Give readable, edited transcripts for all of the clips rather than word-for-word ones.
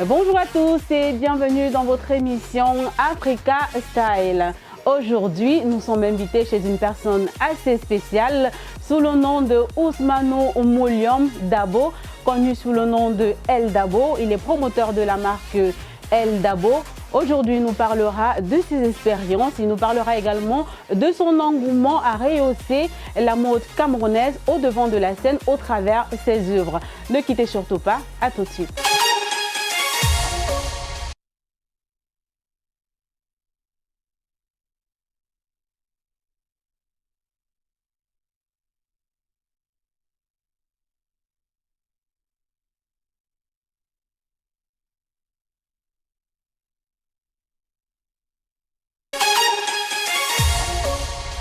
Bonjour à tous et bienvenue dans votre émission Africa Style. Aujourd'hui, nous sommes invités chez une personne assez spéciale sous le nom de Ousmano Mouliam Dabo, connu sous le nom de El Dabo. Il est promoteur de la marque El Dabo. Aujourd'hui, il nous parlera de ses expériences. Il nous parlera également de son engouement à rehausser la mode camerounaise au devant de la scène au travers ses œuvres. Ne quittez surtout pas, à tout de suite.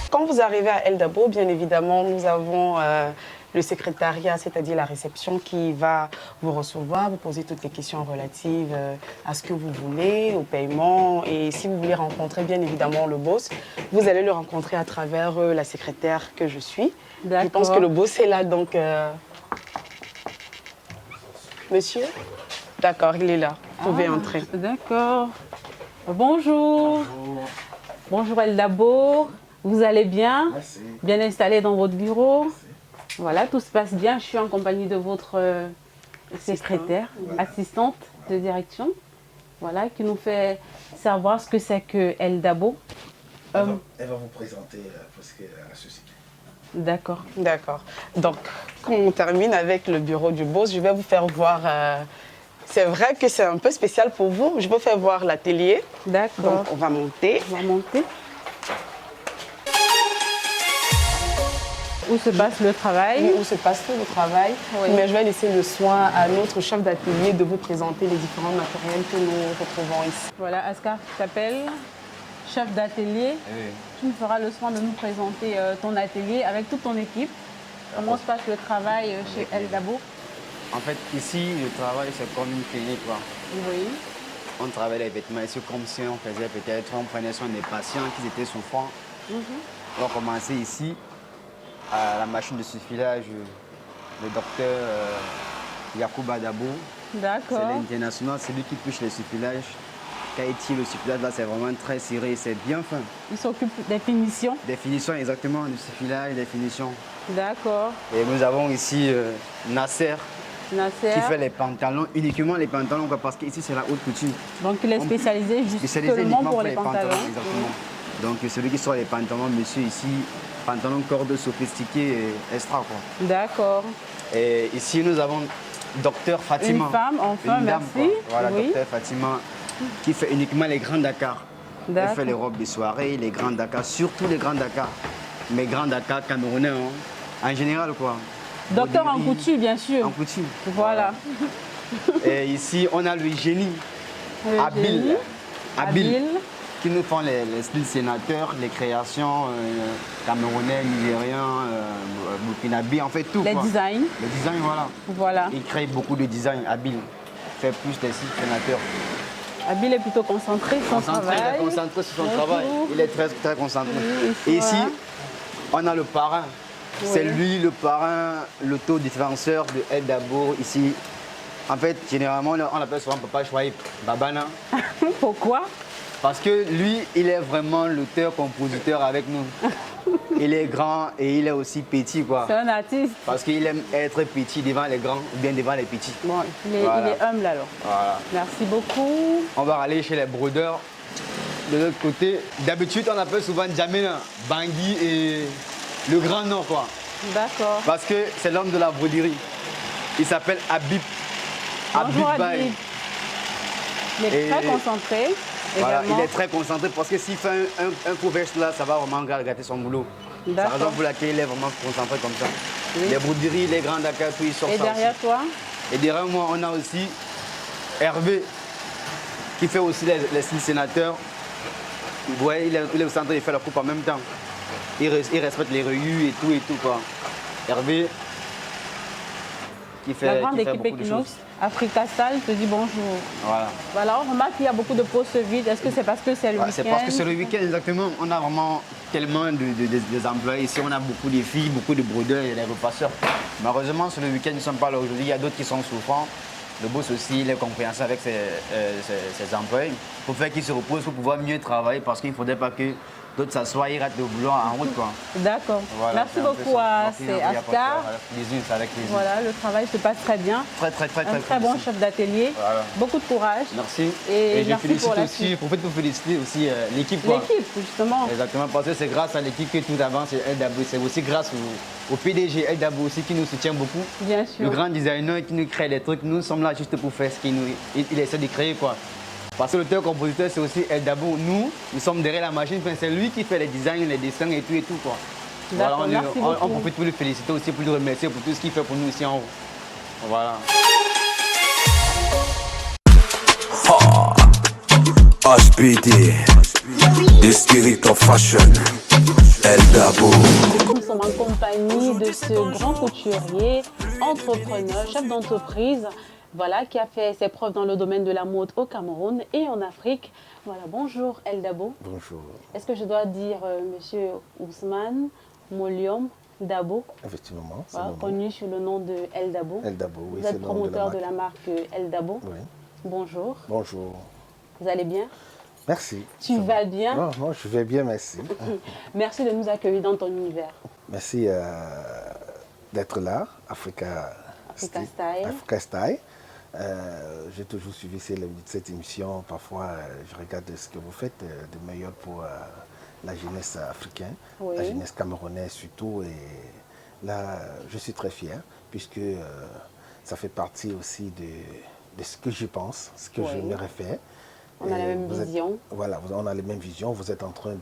Quand vous arrivez à El Dabo, bien évidemment, nous avons le secrétariat, c'est-à-dire la réception, qui va vous recevoir, vous poser toutes les questions relatives à ce que vous voulez, au paiement. Et si vous voulez rencontrer, bien évidemment, le boss, vous allez le rencontrer à travers la secrétaire que je suis. Je pense que le boss est là, donc... Monsieur? D'accord, il est là. Vous pouvez entrer. D'accord. Bonjour. Bonjour El Dabo. Vous allez bien? Merci. Bien installé dans votre bureau? Merci. Voilà, tout se passe bien. Je suis en compagnie de votre secrétaire, assistante de direction, voilà, qui nous fait savoir ce que c'est que El Dabo. Elle va vous présenter parce que la société. D'accord. D'accord. Donc, quand on termine avec le bureau du boss, je vais vous faire voir... c'est vrai que c'est un peu spécial pour vous. Je vais vous faire voir l'atelier. D'accord. Donc, on va monter. On va monter. Où se passe le travail? Où se passe tout le travail. Oui. Mais je vais laisser le soin à notre chef d'atelier de vous présenter les différents matériels que nous retrouvons ici. Voilà, Ascar, tu t'appelles chef d'atelier. Oui. Tu me feras le soin de nous présenter ton atelier avec toute ton équipe. Comment se passe le travail chez El Dabo? En fait, ici, le travail, c'est comme une clinique, quoi. Oui. On travaille les vêtements ici comme si on faisait peut-être, on prenait soin des patients qui étaient souffrants. On a commencé ici, à la machine de suffilage, le docteur Yacouba Dabo. C'est D'accord. l'international, c'est lui qui touche les suffilages. Kaiti, le suffilage, là, c'est vraiment très serré, c'est bien fin. Il s'occupe des finitions. Des finitions, exactement, du suffilage, des finitions. D'accord. Et nous avons ici Nasser, Nasser. qui fait les pantalons, uniquement les pantalons, quoi, parce qu'ici c'est la haute couture. Donc il est spécialisé Spécialisé justement uniquement pour les pantalons. Exactement. Donc celui qui sort les pantalons, monsieur ici, pantalons corde sophistiqués et extra, quoi. D'accord. Et ici nous avons docteur Fatima. Une femme, enfin, Une dame, merci. quoi. Voilà, Oui. docteur Fatima, qui fait uniquement les grands Dakar. Elle D'accord. fait les robes de soirée, les grands Dakar, surtout les grands Dakar. Mais grands Dakar camerounais, hein. En général, quoi. Docteur en Broderie, couture, bien sûr. En couture. Voilà. Et ici, on a le génie, Le Habil. génie. Habil, qui nous font les styles sénateurs, les créations camerounais, nigériens, burkinabés, en fait tout. Les quoi. designs. Les designs, voilà. Voilà. Il crée beaucoup de designs, Habil. Fait plus des styles sénateurs. Habil est plutôt concentré sur son Concentré, il travail. est concentré sur son Bonjour. travail. Il est très, très concentré. Oui, Et ici, voilà. on a le parrain. C'est lui le parrain, l'autodiférenceur de El Dabo ici. En fait, généralement, on l'appelle souvent Papa Chouaïb, Babana. Pourquoi? Parce que lui, il est vraiment l'auteur-compositeur avec nous. Il est grand et il est aussi petit, quoi. C'est un artiste. Parce qu'il aime être petit devant les grands ou bien devant les petits. Bon, il Voilà. est humble alors. Voilà. Merci beaucoup. On va aller chez les brodeurs. De l'autre côté, d'habitude, on appelle souvent Djamena, Bangui et le Grand Nord, quoi. D'accord. Parce que c'est l'homme de la broderie. Il s'appelle Habib. Bonjour Habib Baye. Habib. Il est Et- très concentré. Voilà, également. il est très concentré parce que s'il fait un faux verse là, ça va vraiment gâter son boulot. C'est la D'accord. raison pour laquelle il est vraiment concentré comme ça. Oui. Les broderies, les grands Dakar, tout, il sort Et ça derrière aussi. toi? Et derrière moi, on a aussi Hervé, qui fait aussi les styles sénateurs. Ouais, il est au centre, il fait la coupe en même temps. Il respecte les rayures et tout, quoi. Hervé, qui fait, La grande qui fait équipe beaucoup de Equinox, choses. Africa Style te dit bonjour. Voilà. Voilà, on remarque qu'il y a beaucoup de postes vides. Est-ce que c'est parce que c'est le Ouais, week-end? c'est parce que c'est le week-end, exactement. On a vraiment tellement des employés ici. On a beaucoup de filles, beaucoup de brodeurs et des repasseurs. Malheureusement, sur le week-end, ils ne sont pas là aujourd'hui. Il y a d'autres qui sont souffrants. Le boss aussi, il est compréhensif avec ses employés pour faire qu'ils se reposent, pour pouvoir mieux travailler parce qu'il ne faudrait pas que d'autres s'assoient et ratent le boulot en route. D'accord. Voilà, Merci beaucoup à Ascar. Avec plaisir. Voilà, le travail se passe très bien. Un très bon chef d'atelier. Voilà. Beaucoup de courage. Merci. Et je merci félicite pour la aussi, suite. pour féliciter aussi l'équipe. L'équipe, justement. Exactement, parce que c'est grâce à l'équipe que tout avance. C'est aussi grâce au PDG Eldabo aussi qui nous soutient beaucoup. Bien sûr. Le grand designer qui nous crée des trucs. Nous sommes là juste pour faire ce qu'il il essaie de créer, quoi. Parce que l'auteur-compositeur, c'est aussi Eldabo. Nous sommes derrière la machine. C'est lui qui fait les designs, les dessins et tout, quoi. Voilà, on profite pour le féliciter aussi, pour le remercier pour tout ce qu'il fait pour nous ici en haut. Voilà. HBD, the spirit of fashion, Eldabo. Nous sommes en compagnie de ce grand couturier, entrepreneur, chef d'entreprise, voilà, qui a fait ses preuves dans le domaine de la mode au Cameroun et en Afrique. Voilà, bonjour Eldabo. Bonjour. Est-ce que je dois dire monsieur Ousmane Moliom Dabo? Effectivement, c'est Voilà, connu sous le nom de Eldabo. Eldabo, oui, Vous êtes promoteur de la marque Eldabo. Oui. Bonjour. Bonjour. Vous allez bien? Merci. Tu vas bien? Non, je vais bien, merci. Merci de nous accueillir dans ton univers. Merci d'être là, Africa Style. Africa Style. J'ai toujours suivi cette émission. Parfois, je regarde ce que vous faites de meilleur pour la jeunesse africaine, Oui. la jeunesse camerounaise surtout. Et là, je suis très fier puisque ça fait partie aussi de ce que je pense, ce que Oui. j'aimerais faire. On a la même vision. Voilà, on a les mêmes visions. Vous êtes en train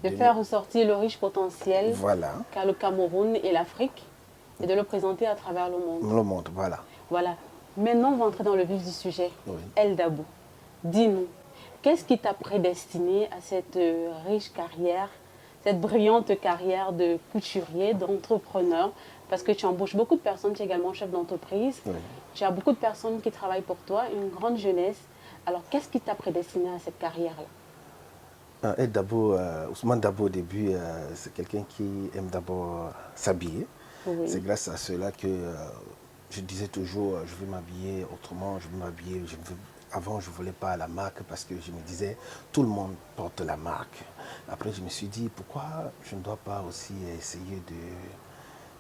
De faire ressortir le riche potentiel voilà, qu'a le Cameroun et l'Afrique et de le présenter à travers le monde. le monde, voilà. Voilà. Maintenant, on va entrer dans le vif du sujet. Oui. Eldabo, dis-nous, qu'est-ce qui t'a prédestiné à cette riche carrière, cette brillante carrière de couturier, d'entrepreneur? Parce que tu embauches beaucoup de personnes, tu es également chef d'entreprise. Oui. Tu as beaucoup de personnes qui travaillent pour toi, une grande jeunesse. Alors, qu'est-ce qui t'a prédestiné à cette carrière-là? Ousmane Dabo au début, c'est quelqu'un qui aime d'abord s'habiller. Oui. C'est grâce à cela que je disais toujours, je veux m'habiller autrement, je veux m'habiller. Avant, je ne voulais pas la marque parce que je me disais, tout le monde porte la marque. Après, je me suis dit, pourquoi je ne dois pas aussi essayer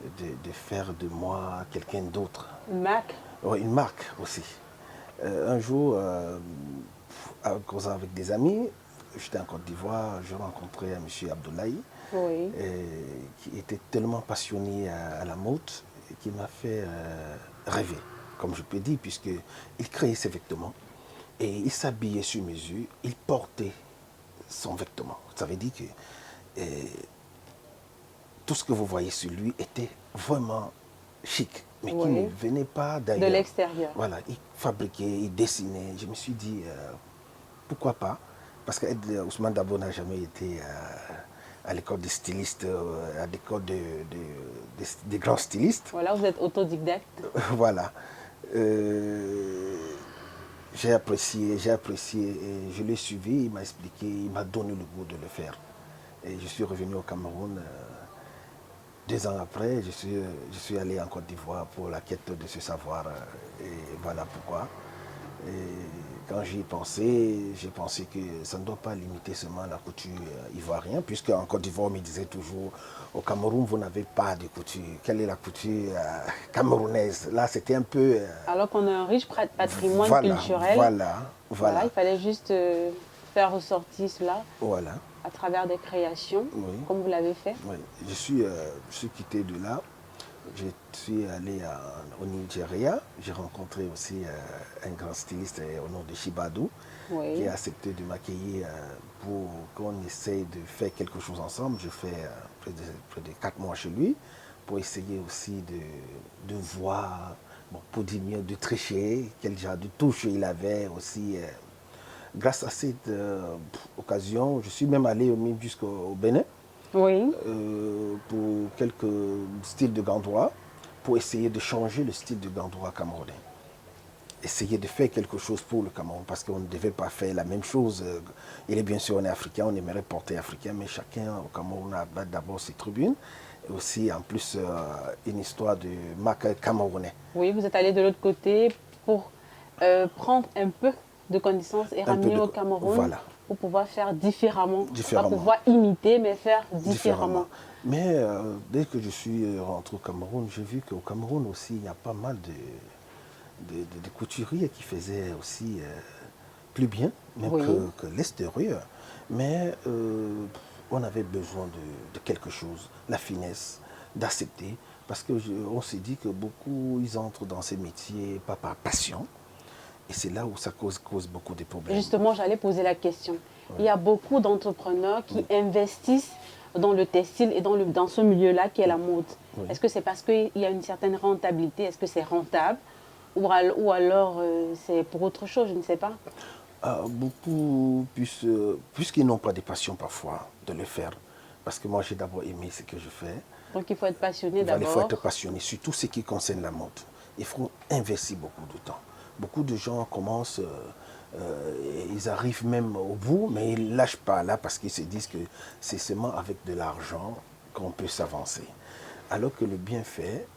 de faire de moi quelqu'un d'autre? Une marque? Oui, une marque aussi. Un jour, en causant avec des amis, j'étais en Côte d'Ivoire, je rencontrais M. Abdoulaye, Oui. qui était tellement passionné à la mode et qui m'a fait rêver, comme je peux dire, puisqu'il créait ses vêtements et il s'habillait sur mesure, il portait son vêtement. Ça veut dire que tout ce que vous voyez sur lui était vraiment chic, mais qui Oui. ne venait pas d'ailleurs. De l'extérieur. Voilà, il fabriquait, il dessinait. Je me suis dit, pourquoi pas? Parce que Ousmane Dabo n'a jamais été à l'école des stylistes, à l'école des grands stylistes. Voilà, vous êtes autodidacte. Voilà. J'ai apprécié et je l'ai suivi, il m'a expliqué, il m'a donné le goût de le faire. Et je suis revenu au Cameroun 2 ans après, je suis allé en Côte d'Ivoire pour la quête de ce savoir et voilà pourquoi. Et quand j'y ai pensé, j'ai pensé que ça ne doit pas limiter seulement la couture ivoirienne, puisque en Côte d'Ivoire, on me disait toujours, au Cameroun, vous n'avez pas de couture. Quelle est la couture camerounaise? Là, c'était un peu... Alors qu'on a un riche patrimoine voilà, culturel. Voilà. Il fallait juste faire ressortir cela Voilà. à travers des créations, Oui. comme vous l'avez fait. Oui. Je suis quitté de là. Je suis allé au Nigeria. J'ai rencontré aussi un grand styliste au nom de Shibadou, Oui. qui a accepté de m'accueillir pour qu'on essaye de faire quelque chose ensemble. Je fais près de 4 mois chez lui pour essayer aussi de voir, bon, pour dire mieux, de tricher, quel genre de touche il avait aussi. Grâce à cette occasion, je suis même allé même jusqu'au Bénin. Oui. Pour quelques styles de gandois, pour essayer de changer le style de gandois camerounais. Essayer de faire quelque chose pour le Cameroun, parce qu'on ne devait pas faire la même chose. Il est bien sûr, on est africain, on aimerait porter africain, mais chacun au Cameroun a d'abord ses tribunes. aussi en plus une histoire de marque camerounais. Oui, vous êtes allé de l'autre côté pour prendre un peu de connaissances et ramener au Cameroun voilà. pour pouvoir faire différemment. Différemment. Pas pouvoir imiter, mais faire différemment. Mais dès que je suis rentré au Cameroun, j'ai vu qu'au Cameroun aussi, il y a pas mal de couturiers qui faisaient aussi plus bien, même Oui. que l'extérieur. Mais on avait besoin de quelque chose, la finesse, d'accepter. Parce qu'on s'est dit que beaucoup, ils entrent dans ces métiers pas par passion. Et c'est là où ça cause beaucoup de problèmes. Justement, j'allais poser la question. Il y a beaucoup d'entrepreneurs qui investissent dans le textile et dans ce milieu-là qui est la mode. Oui. Est-ce que c'est parce qu'il y a une certaine rentabilité? Est-ce que c'est rentable? Ou alors c'est pour autre chose, je ne sais pas. Beaucoup, puisqu'ils n'ont pas de passion parfois de le faire. Parce que moi, j'ai d'abord aimé ce que je fais. Donc il faut être passionné Voilà, d'abord. il faut être passionné, surtout ce qui concerne la mode. Il faut investir beaucoup de temps. Beaucoup de gens commencent, ils arrivent même au bout, mais ils ne lâchent pas là parce qu'ils se disent que c'est seulement avec de l'argent qu'on peut s'avancer. Alors que le bienfait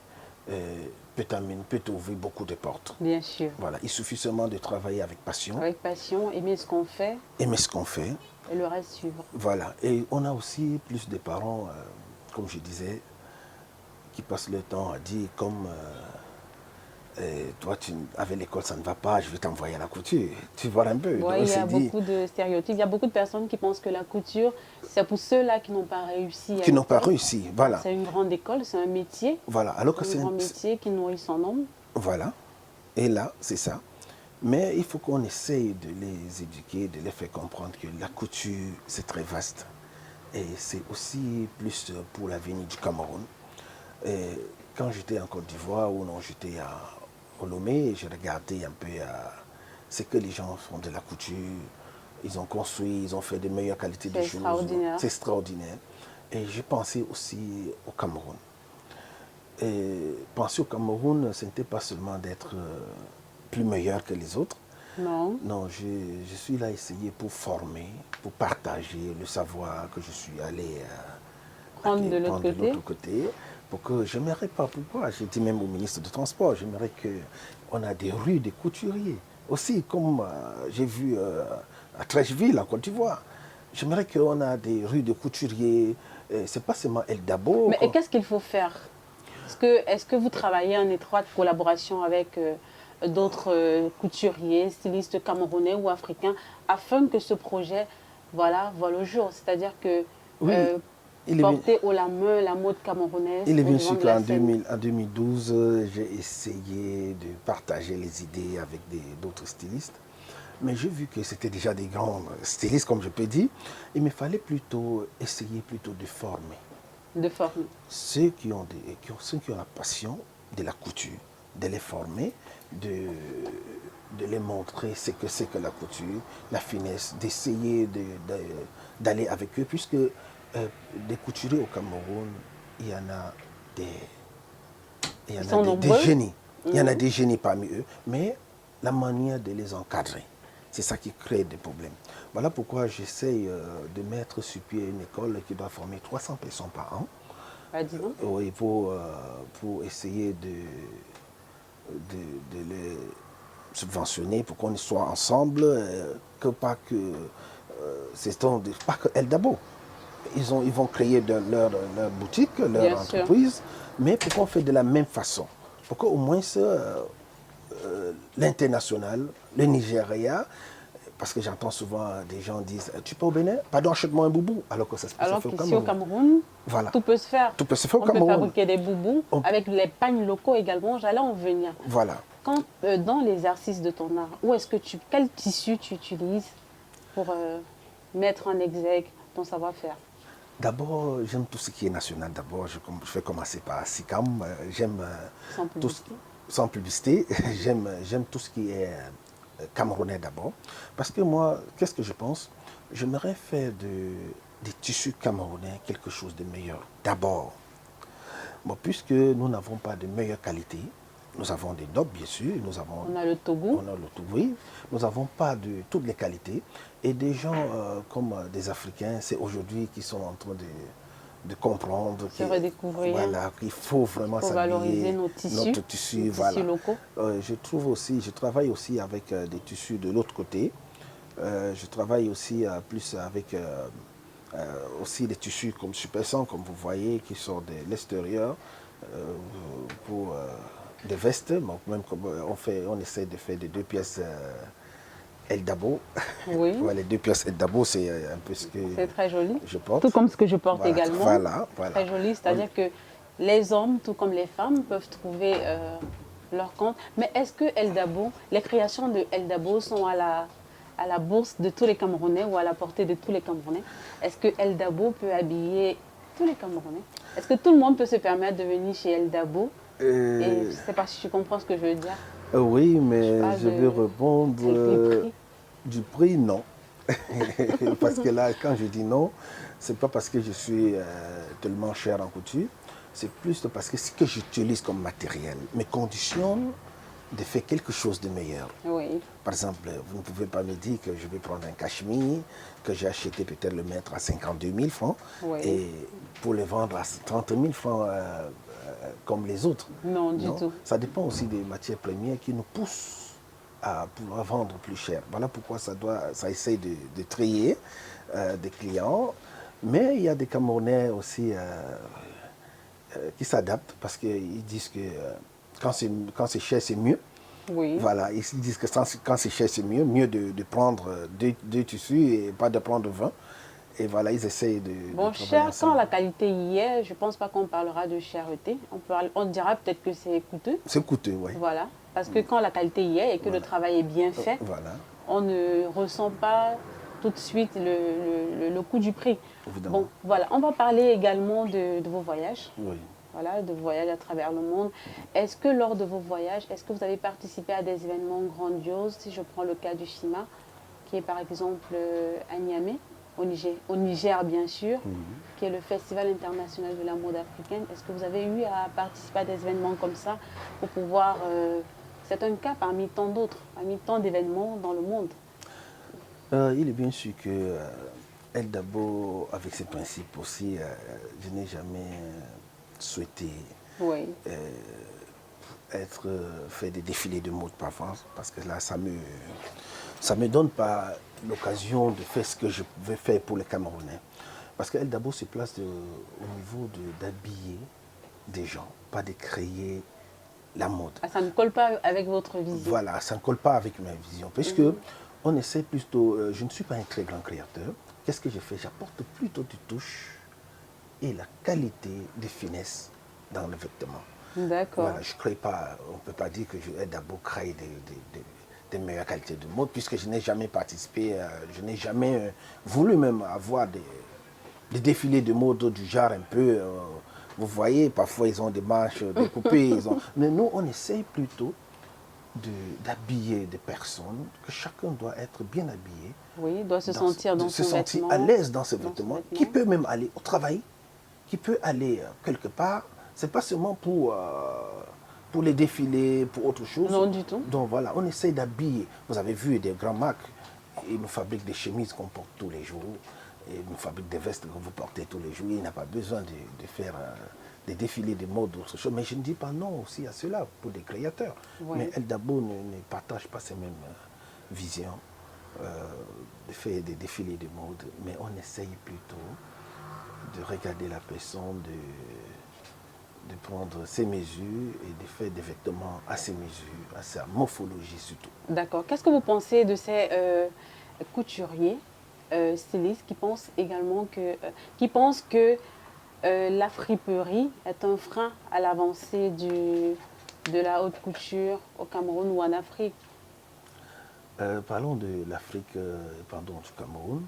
peut t'ouvrir beaucoup de portes. Bien sûr. Voilà, il suffit seulement de travailler avec passion, Avec passion, aimer ce qu'on fait aimer ce qu'on fait. et le reste suivre. Voilà, et on a aussi plus de parents, comme je disais, qui passent le temps à dire comme toi, avec l'école, ça ne va pas, je vais t'envoyer à la couture. Tu vois un peu. Ouais, il y a beaucoup de stéréotypes. Il y a beaucoup de personnes qui pensent que la couture, c'est pour ceux-là qui n'ont pas réussi. Qui n'ont pas réussi, voilà. C'est une grande école, c'est un métier. Voilà, alors que C'est un grand métier qui nourrit son homme. Voilà, et là, c'est ça. Mais il faut qu'on essaye de les éduquer, de les faire comprendre que la couture, c'est très vaste. Et c'est aussi plus pour l'avenir du Cameroun. Et quand j'étais en Côte d'Ivoire ou non, j'étais au Lomé, je regardais un peu ce que les gens font de la couture. Ils ont construit, ils ont fait de meilleures qualités de choses. C'est extraordinaire. Et j'ai pensé aussi au Cameroun. Et penser au Cameroun, ce n'était pas seulement d'être plus meilleur que les autres. Non. Non, je suis là essayer pour former, pour partager le savoir que je suis allé prendre de l'autre côté. Pour que j'aimerais pas, pourquoi? J'ai dit même au ministre du Transport, j'aimerais qu'on a des rues de couturiers. Aussi, comme j'ai vu à Trècheville, en Côte d'Ivoire, j'aimerais qu'on a des rues de couturiers. C'est pas seulement El Dabo. Mais et qu'est-ce qu'il faut faire? Est-ce que vous travaillez en étroite collaboration avec d'autres couturiers, stylistes camerounais ou africains, afin que ce projet voit le jour? C'est-à-dire que oui, porter haut la main la mode camerounaise. Il est bien sûr qu'en 2012, j'ai essayé de partager les idées avec d'autres stylistes. Mais j'ai vu que c'était déjà des grands stylistes, comme je peux dire. Il me fallait plutôt essayer de former. De former. Ceux qui ont la passion de la couture, de les former, de les montrer ce que c'est que la couture, la finesse, d'essayer d'aller avec eux, puisque des couturiers au Cameroun, il y en a des génies. Il y en a des génies parmi eux, mais la manière de les encadrer, c'est ça qui crée des problèmes. Voilà pourquoi j'essaye de mettre sur pied une école qui doit former 300 personnes par an. Oui, pour essayer de les subventionner, pour qu'on soit ensemble, pas que El Dabo. Ils vont créer leur boutique, leur entreprise, mais pour qu'on fait de la même façon. Pour qu'au moins l'international, le Nigeria, parce que j'entends souvent des gens dire « Tu peux au Bénin? Pardon, achète-moi un boubou. » Alors que ça se fait au Cameroun. Au Cameroun, voilà. Tout peut se faire. Tout peut se faire au Cameroun. On peut fabriquer des boubous avec les pagnes locaux également. J'allais en venir. Voilà. Quand, dans l'exercice de ton art, quel tissu tu utilises pour mettre en exergue ton savoir-faire? D'abord, j'aime tout ce qui est national. D'abord, je vais commencer par Sikam. J'aime sans publicité. J'aime tout ce qui est camerounais d'abord. Parce que moi, qu'est-ce que je pense? J'aimerais faire des tissus camerounais quelque chose de meilleur. D'abord, bon, puisque nous n'avons pas de meilleure qualité, nous avons des nobles, bien sûr. On a le Togo. On a le Togo, oui. Nous n'avons pas de toutes les qualités. Et des gens comme des Africains, c'est aujourd'hui qui sont en train de comprendre Se redécouvrir. voilà, qu'il faut vraiment Faut valoriser s'habiller, nos tissus, notre tissu, nos voilà. tissus locaux. Je trouve aussi, je travaille aussi avec des tissus de l'autre côté. Je travaille aussi plus avec aussi des tissus comme Super 100, comme vous voyez, qui sont de l'extérieur pour des vestes. Donc même comme on essaie de faire des 2 pièces El Dabo. Oui. Ouais, les 2 pièces El Dabo, c'est un peu ce que C'est très joli. je porte. Tout comme ce que je porte Voilà, également. voilà. Très joli, c'est-à-dire que les hommes, tout comme les femmes, peuvent trouver leur compte. Mais est-ce que El Dabo, les créations de El Dabo sont à la bourse de tous les Camerounais ou à la portée de tous les Camerounais? Est-ce que El Dabo peut habiller tous les Camerounais? Est-ce que tout le monde peut se permettre de venir chez El Dabo? Et je ne sais pas si tu comprends ce que je veux dire. Oui, mais Je je vais répondre prix. du prix, non. Parce que là, quand je dis non, c'est pas parce que je suis tellement cher en couture, c'est plus parce que ce que j'utilise comme matériel me conditionne de faire quelque chose de meilleur. Oui. Par exemple, vous ne pouvez pas me dire que je vais prendre un cachemire, que j'ai acheté peut-être le mètre à 52 000 francs, Oui. et pour le vendre à 30 000 francs comme les autres. Non, du tout. Ça dépend aussi des matières premières qui nous poussent à pouvoir vendre plus cher. Voilà pourquoi ça essaie de trier des clients. Mais il y a des Camerounais aussi qui s'adaptent parce qu'ils disent que quand c'est cher, c'est mieux. Oui. Voilà, ils disent que quand c'est cher, c'est mieux de prendre deux tissus et pas de prendre 20. Et voilà, ils essayent de Bon, travailler cher, ensemble. quand la qualité y est, je ne pense pas qu'on parlera de cherté. On dira peut-être que c'est coûteux. C'est coûteux, oui. Voilà. Parce que quand la qualité y est et que le travail est bien fait, Voilà, on ne ressent pas tout de suite le coût du prix. évidemment. Bon, voilà. On va parler également de vos voyages. Oui. Voilà, de voyages à travers le monde. Est-ce que lors de vos voyages, est-ce que vous avez participé à des événements grandioses? Si je prends le cas du Shima, qui est par exemple à Niamey, au Niger bien sûr, qui est le Festival international de la mode africaine. Est-ce que vous avez eu à participer à des événements comme ça pour pouvoir... c'est un cas parmi tant d'autres, parmi tant d'événements dans le monde. Il est bien sûr que El Dabo, avec ses principes aussi, je n'ai jamais souhaité Oui. faire des défilés de mode par France, parce que là, ça me donne pas l'occasion de faire ce que je veux faire pour les Camerounais. Parce que El Dabo se place au niveau d'habiller des gens, pas de créer la mode. Ah, ça ne colle pas avec votre vision. Voilà, ça ne colle pas avec ma vision. Puisque on essaie plutôt, je ne suis pas un très grand créateur. Qu'est-ce que je fais? J'apporte plutôt du touche et la qualité de finesse dans le vêtement. D'accord. Voilà, je crée pas, on ne peut pas dire que El Dabo crée des meilleures qualités de mode, puisque je n'ai jamais participé, je n'ai jamais voulu même avoir des défilés de mode du genre un peu, vous voyez, parfois ils ont des manches découpées, mais nous on essaye plutôt d'habiller des personnes, que chacun doit être bien habillé. Oui, doit se sentir dans se son sentir vêtement. à l'aise dans ses Dans son vêtements, vêtement. qui peut même aller au travail, qui peut aller quelque part. C'est pas seulement pour les défilés, pour autre chose. Non, du tout. Donc voilà, on essaie d'habiller. Vous avez vu des grandes marques, ils nous fabriquent des chemises qu'on porte tous les jours, et ils nous fabriquent des vestes que vous portez tous les jours. Il n'a pas besoin de faire des défilés de mode ou autre chose. Mais je ne dis pas non aussi à cela pour des créateurs. Oui. Mais El Dabo ne partage pas ces mêmes visions de faire des défilés de mode, mais on essaye plutôt de regarder la personne, de prendre ses mesures et de faire des vêtements à ses mesures, à sa morphologie surtout. D'accord. Qu'est-ce que vous pensez de ces couturiers, stylistes qui pensent également que la friperie est un frein à l'avancée de la haute couture au Cameroun ou en Afrique? Parlons de l'Afrique, pardon, du Cameroun.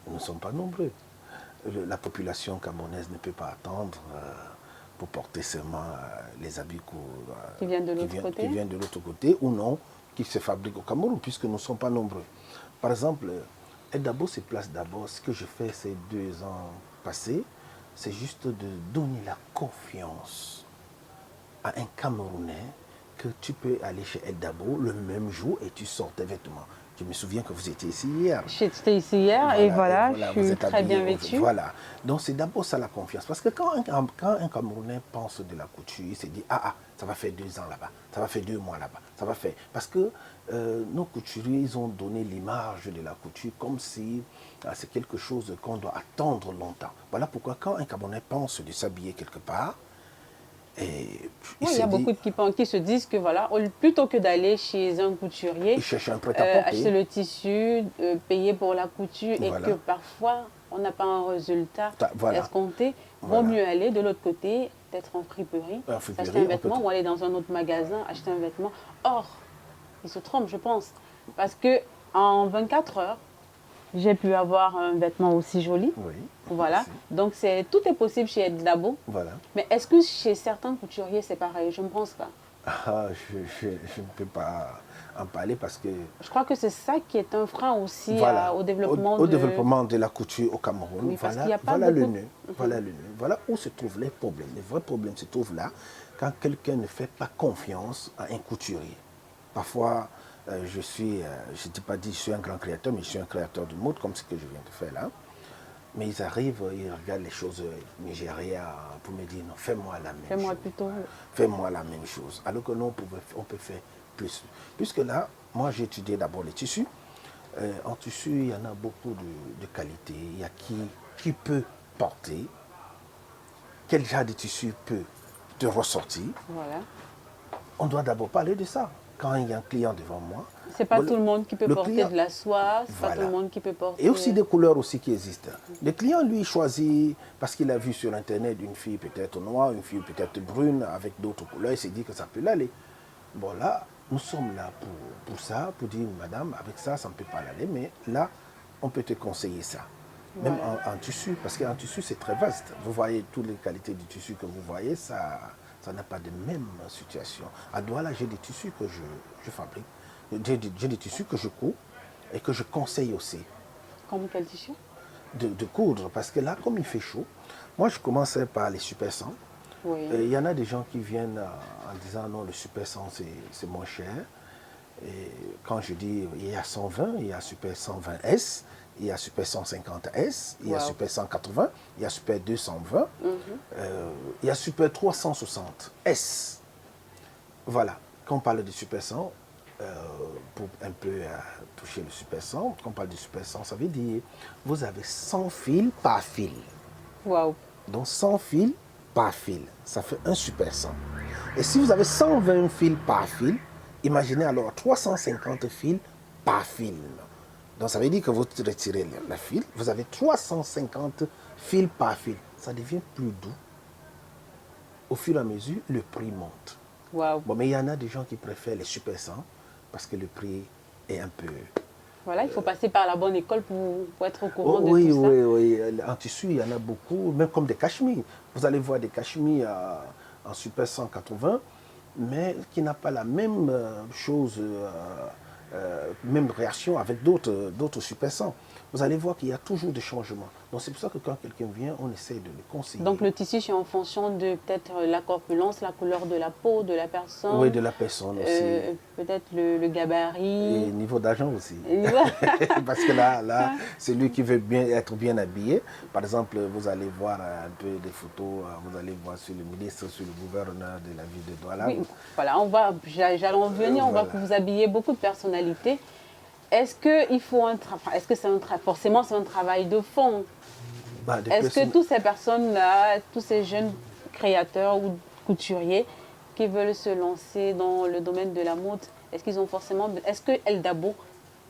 Nous ne sommes pas nombreux. La population camerounaise ne peut pas attendre pour porter seulement les habits qui viennent de l'autre côté. Qui viennent de l'autre côté ou non, qui se fabriquent au Cameroun, puisque nous ne sommes pas nombreux. Par exemple, El Dabo se place d'abord. Ce que je fais ces 2 ans passés, c'est juste de donner la confiance à un Camerounais que tu peux aller chez El Dabo le même jour et tu sors tes vêtements. Je me souviens que vous étiez ici hier. J'étais ici hier et voilà, je vous suis êtes très bien habillé, vêtue. Voilà. Donc c'est d'abord ça la confiance. Parce que quand un Camerounais pense de la couture, il se dit, ça va faire 2 ans là-bas, ça va faire 2 mois là-bas, ça va faire... Parce que nos couturiers, ils ont donné l'image de la couture comme si c'est quelque chose qu'on doit attendre longtemps. Voilà pourquoi quand un Camerounais pense de s'habiller quelque part, et Oui, il y a beaucoup qui se disent que voilà, plutôt que d'aller chez un couturier, acheter le tissu, payer pour la couture et que parfois on n'a pas un résultat escompté, vaut mieux aller de l'autre côté, peut-être en friperie, acheter un vêtement ou aller dans un autre magasin, acheter un vêtement. Or, ils se trompent, je pense, parce que en 24 heures, j'ai pu avoir un vêtement aussi joli. Oui. Voilà. Donc, tout est possible chez El Dabo. Voilà. Mais est-ce que chez certains couturiers, c'est pareil? Je ne pense pas. Je ne peux pas en parler parce que... Je crois que c'est ça qui est un frein aussi au développement développement de la couture au Cameroun. Oui, parce qu'il y a voilà le nœud. Voilà le nœud. Voilà où se trouvent les problèmes. Les vrais problèmes se trouvent là quand quelqu'un ne fait pas confiance à un couturier. Parfois... je ne dis pas je suis un grand créateur, mais je suis un créateur de mode, comme ce que je viens de faire là. Mais ils arrivent, ils regardent les choses nigériennes pour me dire, non, fais-moi la même chose. Fais-moi plutôt. Fais-moi la même chose. Alors que nous, on peut faire plus. Puisque là, moi, j'ai étudié d'abord les tissus. En tissu, il y en a beaucoup de qualités. Il y a qui peut porter, quel genre de tissu peut te ressortir. Voilà. On doit d'abord parler de ça. Quand il y a un client devant moi... C'est pas tout le monde qui peut porter de la soie, c'est pas tout le monde qui peut porter... Et aussi des couleurs aussi qui existent. Le client, lui, choisit, parce qu'il a vu sur Internet une fille peut-être noire, une fille peut-être brune, avec d'autres couleurs, il s'est dit que ça peut l'aller. Bon, là, nous sommes là pour ça, pour dire, madame, avec ça, ça ne peut pas l'aller, mais là, on peut te conseiller ça. Même en tissu, parce qu'en tissu, c'est très vaste. Vous voyez toutes les qualités du tissu que vous voyez, ça n'a pas de même situation. À Douala, j'ai des tissus que je fabrique. J'ai des tissus que je couds et que je conseille aussi. Comme quel tissu? De coudre, parce que là, comme il fait chaud, moi, je commençais par les super 100. Oui. Il y en a des gens qui viennent en disant, non, le super 100, c'est moins cher. Et quand je dis, il y a 120, il y a super 120S, il y a super 150S, il y a super 180, il y a super 220, il y a super 360S. Voilà, quand on parle de super 100, pour un peu toucher le super 100, quand on parle de super 100, ça veut dire vous avez 100 fils par fil. Waouh. Donc 100 fils par fil, ça fait un super 100. Et si vous avez 120 fils par fil, imaginez alors 350 fils par fil. Donc ça veut dire que vous retirez le fil, vous avez 350 fils par fil. Ça devient plus doux. Au fur et à mesure, le prix monte. Wow. Bon, mais il y en a des gens qui préfèrent les super 100 parce que le prix est un peu... Voilà, il faut passer par la bonne école pour être au courant de tout ça. Oui. En tissu, il y en a beaucoup, même comme des cachemires. Vous allez voir des cachemires en super 180, mais qui n'a pas la même chose, même réaction avec d'autres super 100. Vous allez voir qu'il y a toujours des changements. Donc c'est pour ça que quand quelqu'un vient, on essaie de le conseiller. Donc le tissu, c'est en fonction de peut-être la corpulence, la couleur de la peau, de la personne. Oui, de la personne aussi. Peut-être le gabarit. Et niveau d'argent aussi. Parce que là c'est lui qui veut être bien habillé. Par exemple, vous allez voir un peu des photos, vous allez voir sur le ministre, sur le gouverneur de la ville de Douala. Oui, voilà, j'allais en venir, on va vous habiller beaucoup de personnalités. Est-ce qu'il faut un travail? Est-ce que c'est forcément c'est un travail de fond? Est-ce que toutes ces personnes-là, tous ces jeunes créateurs ou couturiers qui veulent se lancer dans le domaine de la mode, est-ce qu'ils ont forcément... Est-ce que El Dabo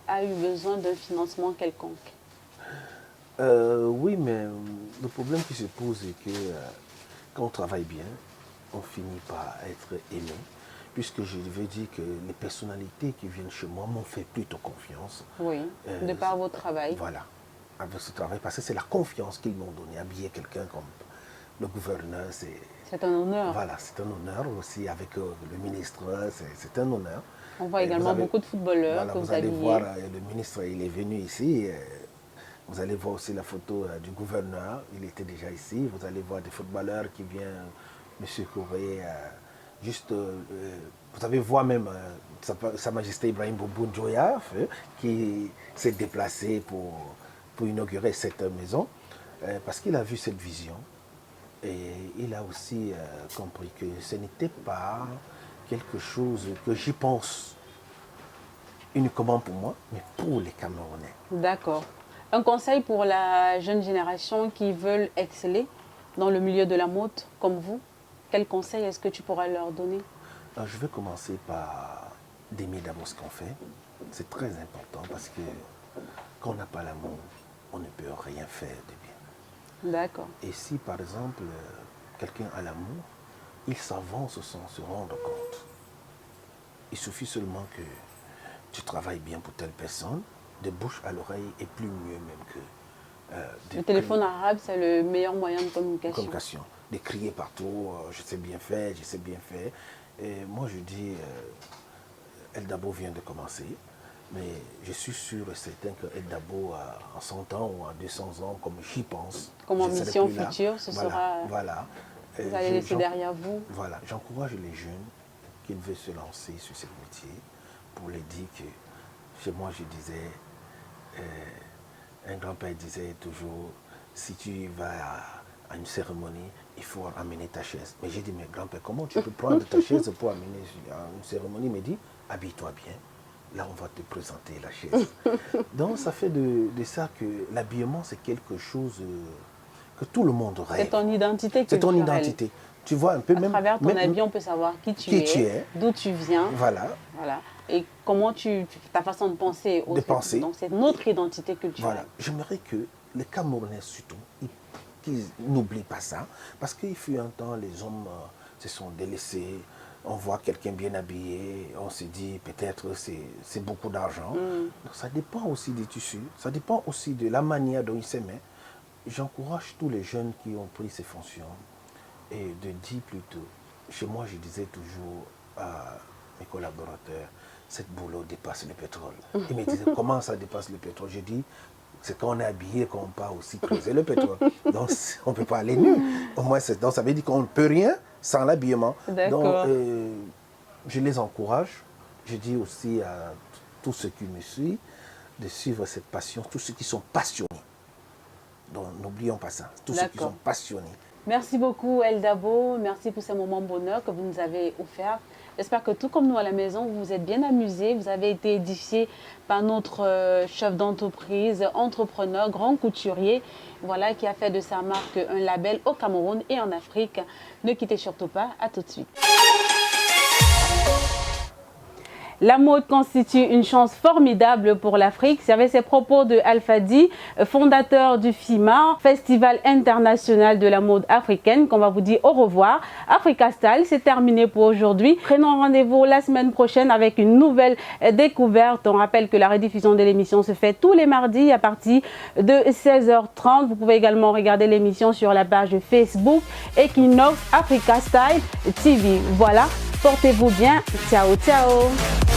a eu besoin d'un financement quelconque? Oui, mais le problème qui se pose est que quand on travaille bien, on finit par être aimé. Puisque je veux dire que les personnalités qui viennent chez moi m'ont fait plutôt confiance. Oui, de par votre travail. Voilà, avec ce travail, parce que c'est la confiance qu'ils m'ont donnée. Habiller quelqu'un comme le gouverneur, c'est un honneur. Voilà, c'est un honneur aussi avec le ministre, c'est un honneur. On voit également beaucoup de footballeurs que vous allez habillez. Voir, le ministre, il est venu ici. Vous allez voir aussi la photo du gouverneur, il était déjà ici. Vous allez voir des footballeurs qui viennent, M. Courrier, juste Vous avez voir même Sa Majesté Ibrahim Boubou Djoyaf qui s'est déplacé pour inaugurer cette maison parce qu'il a vu cette vision et il a aussi compris que ce n'était pas quelque chose que j'y pense uniquement pour moi, mais pour les Camerounais. D'accord. Un conseil pour la jeune génération qui veulent exceller dans le milieu de la mode comme vous, quel conseil est-ce que tu pourras leur donner? Je vais commencer par d'aimer d'abord ce qu'on fait. C'est très important parce que quand on n'a pas l'amour, on ne peut rien faire de bien. D'accord. Et si par exemple, quelqu'un a l'amour, il s'avance sans se rendre compte. Il suffit seulement que tu travailles bien pour telle personne, de bouche à l'oreille et plus mieux même que... le téléphone arabe, c'est le meilleur moyen de communication. De crier partout, je sais bien faire, je sais bien faire. Et moi je dis, El Dabo vient de commencer, mais je suis sûr et certain que El Dabo, en 100 ans ou en 200 ans, comme j'y pense, comme en mission future, ce sera... Voilà. Vous allez laisser derrière vous. Voilà, j'encourage les jeunes qui veulent se lancer sur ce métier pour les dire que chez moi je disais, un grand-père disait toujours, si tu vas à une cérémonie, il faut amener ta chaise. Mais j'ai dit, mais grand-père, comment tu peux prendre ta chaise pour amener à une cérémonie? Il me dit, habille-toi bien, là on va te présenter la chaise. Donc ça fait de ça que l'habillement c'est quelque chose que tout le monde rêve. C'est ton identité culturelle. C'est ton identité. Tu vois un peu à travers ton habit, on peut savoir qui tu es, d'où tu viens. Voilà. Et comment ta façon de penser aussi. De penser. Donc c'est notre identité culturelle. Voilà. J'aimerais que les Camerounais surtout, qu'ils n'oublient pas ça. Parce qu'il fut un temps, les hommes se sont délaissés. On voit quelqu'un bien habillé, on se dit peut-être c'est beaucoup d'argent. Donc ça dépend aussi des tissus, ça dépend aussi de la manière dont il s'aimait. J'encourage tous les jeunes qui ont pris ces fonctions et de dire plutôt, chez moi je disais toujours à mes collaborateurs, cette boulot dépasse le pétrole. Ils me disaient, comment ça dépasse le pétrole? J'ai dit, c'est quand on est habillé qu'on peut aussi creuser le pétrole. Donc on ne peut pas aller nu. Au moins, donc ça veut dire qu'on ne peut rien sans l'habillement. Donc je les encourage. Je dis aussi à tous ceux qui me suivent de suivre cette passion, tous ceux qui sont passionnés. Donc n'oublions pas ça, tous ceux qui sont passionnés. Merci beaucoup El Dabo, merci pour ces moments bonheur que vous nous avez offerts. J'espère que tout comme nous à la maison, vous vous êtes bien amusés, vous avez été édifiés par notre chef d'entreprise, entrepreneur, grand couturier, voilà, qui a fait de sa marque un label au Cameroun et en Afrique. Ne quittez surtout pas, à tout de suite. La mode constitue une chance formidable pour l'Afrique. C'est ces propos de Alpha Dy, fondateur du FIMA, Festival international de la mode africaine, qu'on va vous dire au revoir. Africa Style, c'est terminé pour aujourd'hui. Prenons rendez-vous la semaine prochaine avec une nouvelle découverte. On rappelle que la rediffusion de l'émission se fait tous les mardis à partir de 16h30. Vous pouvez également regarder l'émission sur la page Facebook Equinox Africa Style TV. Voilà, portez-vous bien. Ciao, ciao.